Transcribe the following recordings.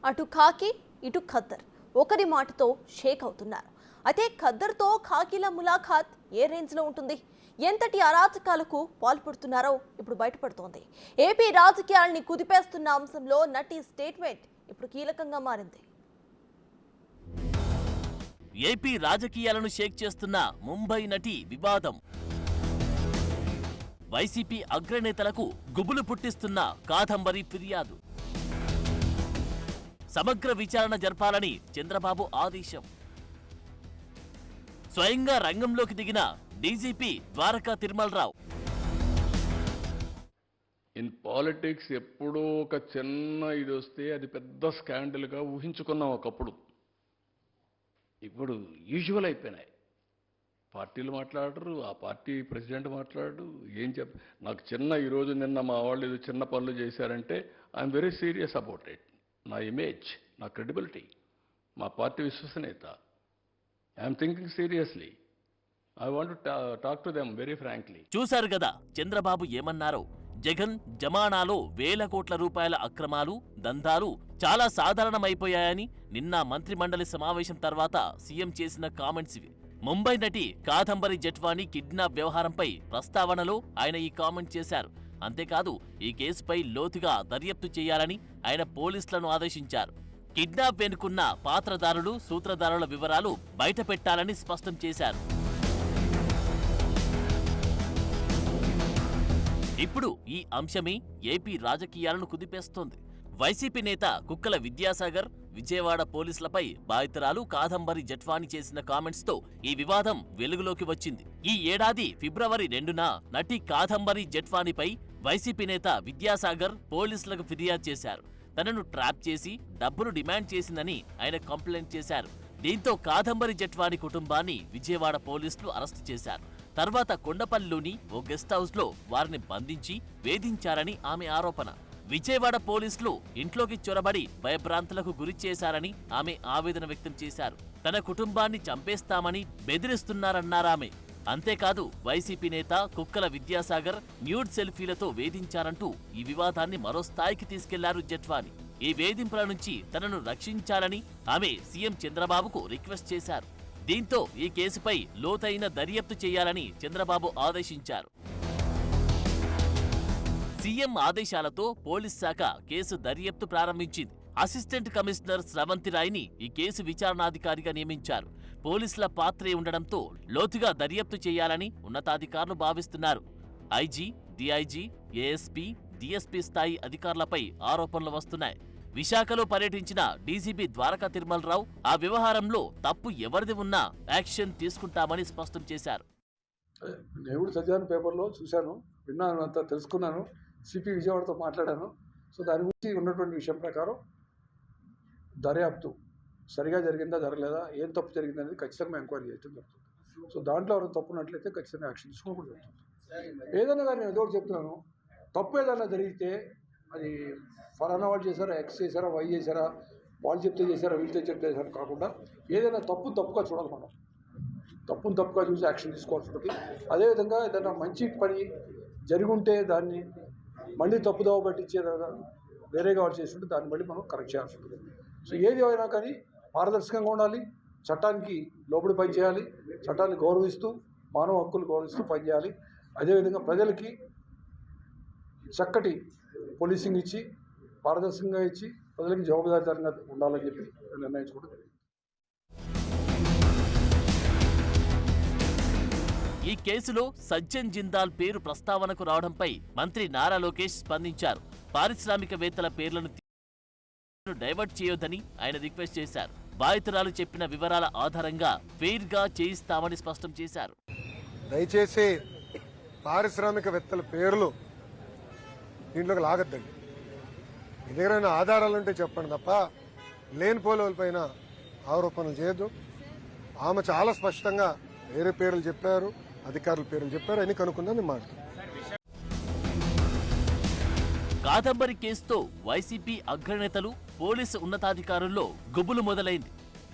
అటు ఖాకీ ఇటు ఖద్దర్ ఒకరి మాటతో షేక్ అవుతున్నారు. అయితే ఖద్దర్తో ఖాకీల ములాఖాత్ ఏ రేంజ్లో ఉంటుంది, ఎంతటి అరాచకాలకు పాల్పడుతున్నారో ఇప్పుడు బయటపడుతోంది. ఏపీ రాజకీయాల్ని కుదిపేస్తున్న అంశంలో నటి స్టేట్మెంట్ ఇప్పుడు కీలకంగా మారింది. ఏపీ రాజకీయాలను షేక్ చేస్తున్న ముంబై నటి వివాదం, వైసీపీ అగ్రనేతలకు గుబులు పుట్టిస్తున్న కాదంబరి ఫిర్యాదు, సమగ్ర విచారణ జరపాలని చంద్రబాబు ఆదేశం, స్వయంగా రంగంలోకి దిగిన DGP Dwaraka Tirumala Rao. In politics ఎప్పుడో ఒక చిన్న ఇది వస్తే అది పెద్ద స్కాండల్గా ఊహించుకున్నాం ఒకప్పుడు. ఇప్పుడు యూజువల్ అయిపోయినాయి. పార్టీలు మాట్లాడరు, ఆ పార్టీ ప్రెసిడెంట్ మాట్లాడు, ఏం నాకు చిన్న ఈరోజు నిన్న మా వాళ్ళు ఏదో చిన్న పనులు చేశారంటే I'm very serious about it. నా ఇమేజ్, నా క్రెడిబిలిటీ, మా పార్టీ విశ్వసనీయత, I'm thinking seriously. I want to talk to them very frankly. చూశారు కదా చంద్రబాబు ఏమన్నారో. జగన్ జమానాలో వేల కోట్ల రూపాయల అక్రమాలు, దందాలు చాలా సాధారణమైపోయాయని నిన్న మంత్రిమండలి సమావేశం తర్వాత సీఎం చేసిన కామెంట్స్ ఇవి. ముంబై నటి కాదంబరి జట్వానీ కిడ్నాప్ వ్యవహారంపై ప్రస్తావనలో ఆయన ఈ కామెంట్ చేశారు. అంతేకాదు ఈ కేసుపై లోతుగా దర్యాప్తు చేయాలని ఆయన పోలీసులను ఆదేశించారు. కిడ్నాప్ వెనుకున్న పాత్రదారులు, సూత్రధారుల వివరాలు బయటపెట్టాలని స్పష్టం చేశారు. ఇప్పుడు ఈ అంశమే ఏపీ రాజకీయాలను కుదిపేస్తోంది. వైసీపీ నేత కుక్కల విద్యాసాగర్, విజయవాడ పోలీసులపై బాధితురాలు కాదంబరి జట్వానీ చేసిన కామెంట్స్తో ఈ వివాదం వెలుగులోకి వచ్చింది. ఈ ఏడాది ఫిబ్రవరి 2న నటి కాదంబరి జట్వానీపై వైసీపీ నేత విద్యాసాగర్ పోలీసులకు ఫిర్యాదు చేశారు. తనను ట్రాప్ చేసి డబ్బులు డిమాండ్ చేసిందని ఆయన కంప్లైంట్ చేశారు. దీంతో కాదంబరి జట్వానీ కుటుంబాన్ని విజయవాడ పోలీసులు అరెస్టు చేశారు. తర్వాత కొండపల్లిలోని ఓ గెస్ట్ హౌస్ లో వారిని బంధించి వేధించారని ఆమె ఆరోపణ. విజయవాడ పోలీసులు ఇంట్లోకి చొరబడి భయభ్రాంతులకు గురి చేశారని ఆమె ఆవేదన వ్యక్తం చేశారు. తన కుటుంబాన్ని చంపేస్తామని బెదిరిస్తున్నారన్నారామె. అంతేకాదు వైసీపీ నేత కుక్కల విద్యాసాగర్ న్యూడ్ సెల్ఫీలతో వేధించారంటూ ఈ వివాదాన్ని మరో స్థాయికి తీసుకెళ్లారు జట్వానీ. ఈ వేధింపుల నుంచి తనను రక్షించాలని ఆమె సీఎం చంద్రబాబుకు రిక్వెస్ట్ చేశారు. దీంతో ఈ కేసుపై లోతైన దర్యాప్తు చేయాలని చంద్రబాబు ఆదేశించారు. సీఎం ఆదేశాలతో పోలీస్ శాఖ కేసు దర్యాప్తు ప్రారంభించింది. అసిస్టెంట్ కమిషనర్ స్రవంతి రాయ్ని ఈ కేసు విచారణాధికారిగా నియమించారు. పోలీసుల పాత్రే ఉండడంతో లోతుగా దర్యాప్తు చేయాలని ఉన్నతాధికారులు భావిస్తున్నారు. ఐజీ, డీఐజీ, ఏఎస్పీ, డీఎస్పీ స్థాయి అధికారులపై ఆరోపణలు వస్తున్నాయి. విశాఖలో పర్యటించిన డీజీపీ ద్వారకా తిరుమలరావు ఆ వ్యవహారంలో తప్పు ఎవరిది ఉన్నా యాక్షన్ తీసుకుంటామని స్పష్టం చేశారు. నేను చదివాను, పేపర్లో చూశాను, విన్నాను, అంతా తెలుసుకున్నాను. సిపి విజయవాడతో మాట్లాడాను. సో దాని గురించి ఉన్నటువంటి విషయం ప్రకారం దర్యాప్తు సరిగా జరిగిందా జరగలేదా, ఏం తప్పు జరిగింది అనేది ఖచ్చితంగా ఎంక్వైరీ చేయడం జరుగుతుంది. సో దాంట్లో ఎవరైనా తప్పున్నట్లయితే ఖచ్చితంగా యాక్షన్ తీసుకోవడం జరుగుతుంది. ఏదైనా కానీ నేను ఏదో చెప్తున్నాను, తప్పు ఏదైనా జరిగితే అది ఫలానా వాళ్ళు చేశారా, ఎక్స్ చేశారా, వై చేశారా, వాళ్ళు చెప్తే చేశారా, వీళ్ళతో చెప్తే చేశారా కాకుండా ఏదైనా తప్పుగా చూడాలి. మనం తప్పుగా చూసి యాక్షన్ తీసుకోవాల్సి ఉంటుంది. అదేవిధంగా ఏదైనా మంచి పని జరిగి ఉంటే దాన్ని మళ్ళీ తప్పుదోవ పట్టించే వేరేగా వాళ్ళు చేస్తుంటే దాన్ని మళ్ళీ మనం కరెక్ట్ చేయాల్సి ఉంటుంది. సో ఏది అయినా కానీ పారదర్శకంగా ఉండాలి, చట్టానికి లోబడి పనిచేయాలి, చట్టాన్ని గౌరవిస్తూ, మానవ హక్కులు గౌరవిస్తూ పనిచేయాలి. అదేవిధంగా ప్రజలకి చక్కటి పోలీసింగ్ ఇచ్చి, పారదర్శకంగా ఇచ్చి, ప్రజలకి జవాబుదారీతనంగా ఉండాలని చెప్పి నిర్ణయించుకోవడం జరిగింది. ఈ కేసులో సజ్జన్ జిందాల్ పేరు ప్రస్తావనకు రావడంపై మంత్రి నారా లోకేష్ స్పందించారు. పారిశ్రామికవేత్తల పేర్లను డైవర్ట్ చేయొద్దని ఆయన రిక్వెస్ట్ చేశారు. బాధితురాలు చెప్పిన వివరాల ఆధారంగా ఫెయిర్గా చేయిస్తామని స్పష్టం చేశారు. దయచేసి పారిశ్రామికవేత్తల పేర్లు దీంట్లోకి లాగద్దండి. మీ దగ్గర ఆధారాలుంటే చెప్పండి తప్ప లేనిపోల పైన ఆరోపణలు చేయొద్దు. ఆమె చాలా స్పష్టంగా వేరే పేర్లు చెప్పారు, అధికారుల పేర్లు చెప్పారు, అని కనుక్కుందని మాట్లాడు. కాదంబరి కేసుతో వైసీపీ అగ్రనేతలు, పోలీసు ఉన్నతాధికారుల్లో గుబులు మొదలైంది.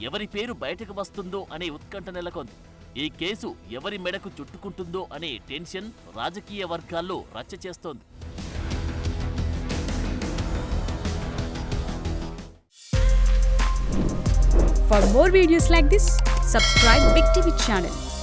ఎవరి పేరు బయటకు వస్తుందో అనే ఉత్కంఠ నెలకొంది. ఈ కేసు ఎవరి మెడకు చుట్టుకుంటుందో అనే టెన్షన్ రాజకీయ వర్గాల్లో రచ్చ చేస్తోంది. For more videos like this, subscribe Big TV channel.